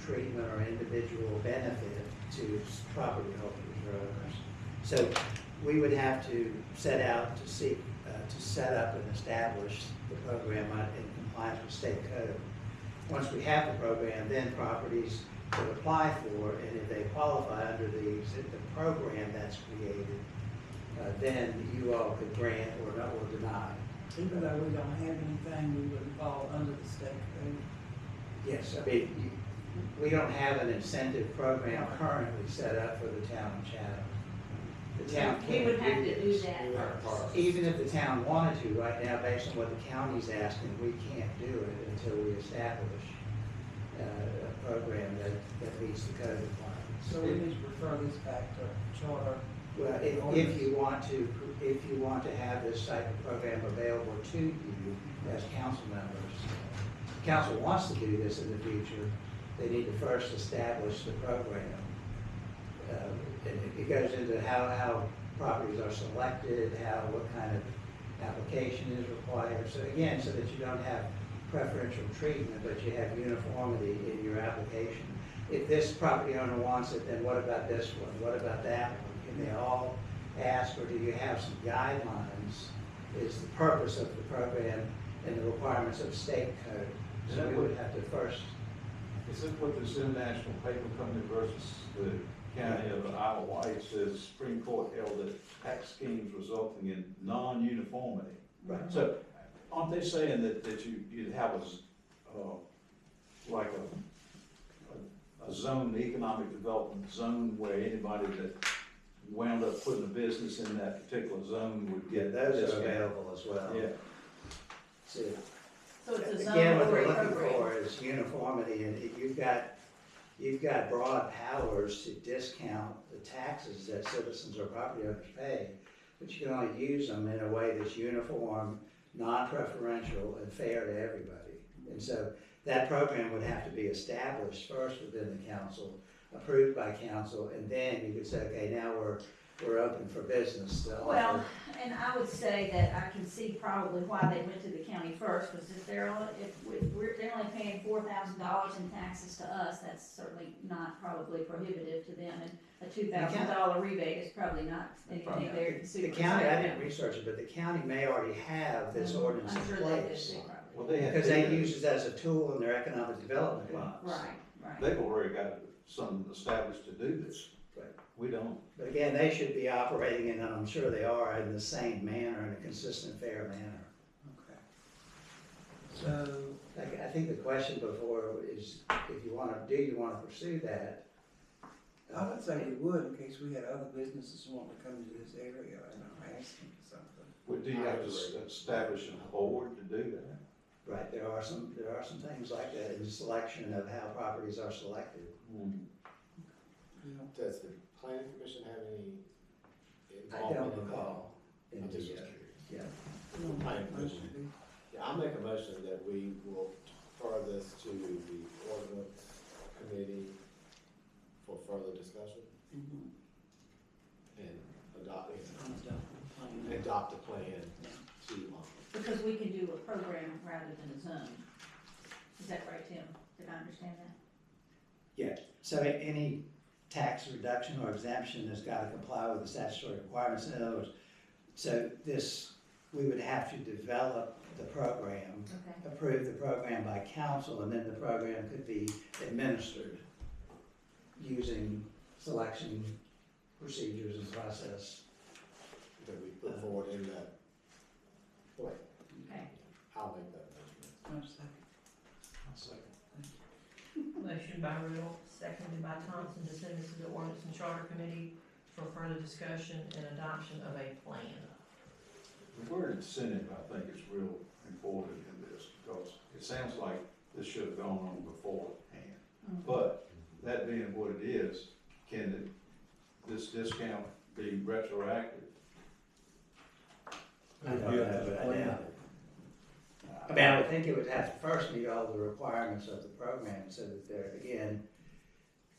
treatment or individual benefit to property holders or owners. So we would have to set out to seek, to set up and establish the program in compliance with state code. Once we have the program, then properties could apply for, and if they qualify under the program that's created, then you all could grant or deny. Even though we don't have anything, we wouldn't fall under the state code. Yes, I mean, we don't have an incentive program currently set up for the town of Chatham. The town We can't would have do to do this. that first. Even if the town wanted to, right now, based on what the county's asking, we can't do it until we establish a program that meets the code requirements. So we need to refer this back to charter. Well, if you want to have this type of program available to you as council members, council wants to do this in the future, they need to first establish the program. And it goes into how properties are selected, what kind of application is required. So again, so that you don't have preferential treatment, but you have uniformity in your application. If this property owner wants it, then what about this one? What about that one? Can they all ask, or do you have some guidelines? Is the purpose of the program and the requirements of state code? So we would have to first. Is it what this International Paper Company versus the County of Isle of Wight says Supreme Court held that tax schemes resulting in non-uniformity? Right. So aren't they saying that you'd have like a zone, economic development zone where anybody that wound up putting a business in that particular zone would get Those this? are available as well. Yeah. So, So it's a again, what zone they're or a looking program. for is uniformity, and you've got broad powers to discount the taxes that citizens or property owners pay, but you can only use them in a way that's uniform, non-preferential, and fair to everybody. And so that program would have to be established first within the council, approved by council, and then you could say, okay, now we're open for business to offer. Well, and I would say that I can see probably why they went to the county first, because if they're only paying $4,000 in taxes to us, that's certainly not probably prohibitive to them, and a $2,000 rebate is probably not anything they're super. The county, I excited didn't about. research it, but the county may already have this ordinance I'm in sure they did, place. they probably. Well, they have. Because they use it as a tool in their economic development funds. Right. They've already got something established to do this. Right. We don't. But again, they should be operating, and I'm sure they are, in the same manner, in a consistent, fair manner. Okay. So, I think the question before is, if you want to, do you want to pursue that? I would say we would, in case we had other businesses wanting to come into this area and are asking for something. Well, do you have to establish a board to do that? Right, there are some things like that in the selection of how properties are selected. Does the planning commission have any I don't involvement in that? recall. I'm just curious. Yeah. Planning commission. Yeah, I'll make a motion that we will refer this to the ordinance committee for further discussion and adopt a plan to, Because we can do a program rather than a zone. Is that right, Tim? Did I understand that? Yeah, so any tax reduction or exemption has got to comply with the statutory requirements. In other words, so we would have to develop the program, Okay. approve the program by council, and then the program could be administered using selection procedures and process. that we put forward in that plan. Okay. I'll make that motion. I'll second. Motion by Riddle, seconded by Thompson, to send this to the Ordinance and Charter Committee for further discussion and adoption of a plan. The word incentive, I think, is real important in this, because it sounds like this should have gone on beforehand. But that being what it is, can this discount be retroactive? I don't know, but I doubt it. I mean, I would think it would have to first meet all the requirements of the program, so that there, again,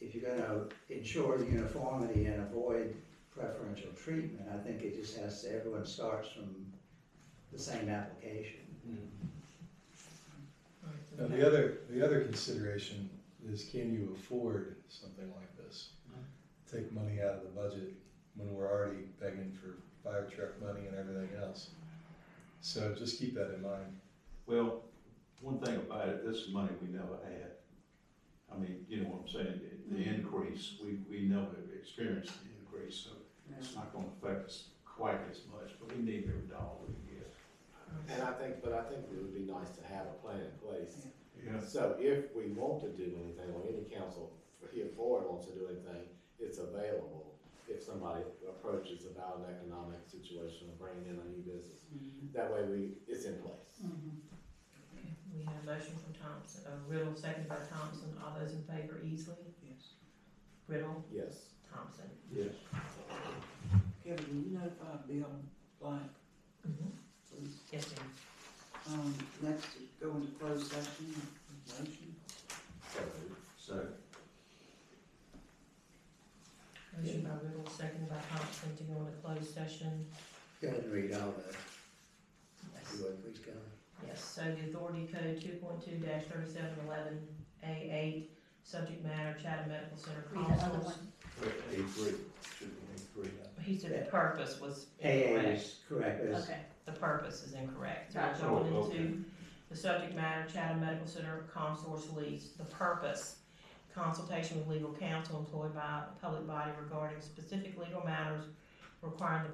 if you're gonna ensure uniformity and avoid preferential treatment, I think it just has to, everyone starts from the same application. Now, the other consideration is can you afford something like this? Take money out of the budget when we're already begging for fire truck money and everything else. So just keep that in mind. Well, one thing about it, this is money we never had. I mean, you know what I'm saying, the increase, we never experienced the increase, so it's not gonna affect us quite as much, but we need every dollar we can get. And I think it would be nice to have a plan in place. Yeah. So if we want to do anything, or any council here forward wants to do anything, it's available. If somebody approaches about an economic situation or bringing in a new business, that way it's in place. Okay, we have a motion from Thompson, Riddle, seconded by Thompson. All those in favor, Easley? Yes. Riddle? Yes. Thompson? Yes. Kevin, will you notify Bill Blank, please? Yes, ma'am. Next is go into closed session, motion. So, Motion by Riddle, seconded by Thompson to go into closed session. Go ahead and read all that, Yes. if you would, please, Kelly. Yes, so the authority code 2.2-3711A8, subject matter Chatham Medical Center Read the other consoles. one. A3, should be A3. He said the purpose was AA incorrect. is correct, it's Okay, The purpose is incorrect. So Gotcha. we're going Oh, okay. into the subject matter Chatham Medical Center consource lease. The purpose, consultation with legal counsel employed by a public body regarding specific legal matters requiring the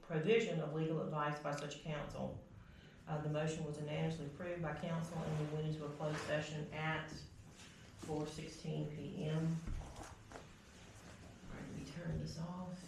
provision of legal advice by such counsel. The motion was unanimously approved by council, and we went into a closed session at 4:16 p.m. All right, we turn this off.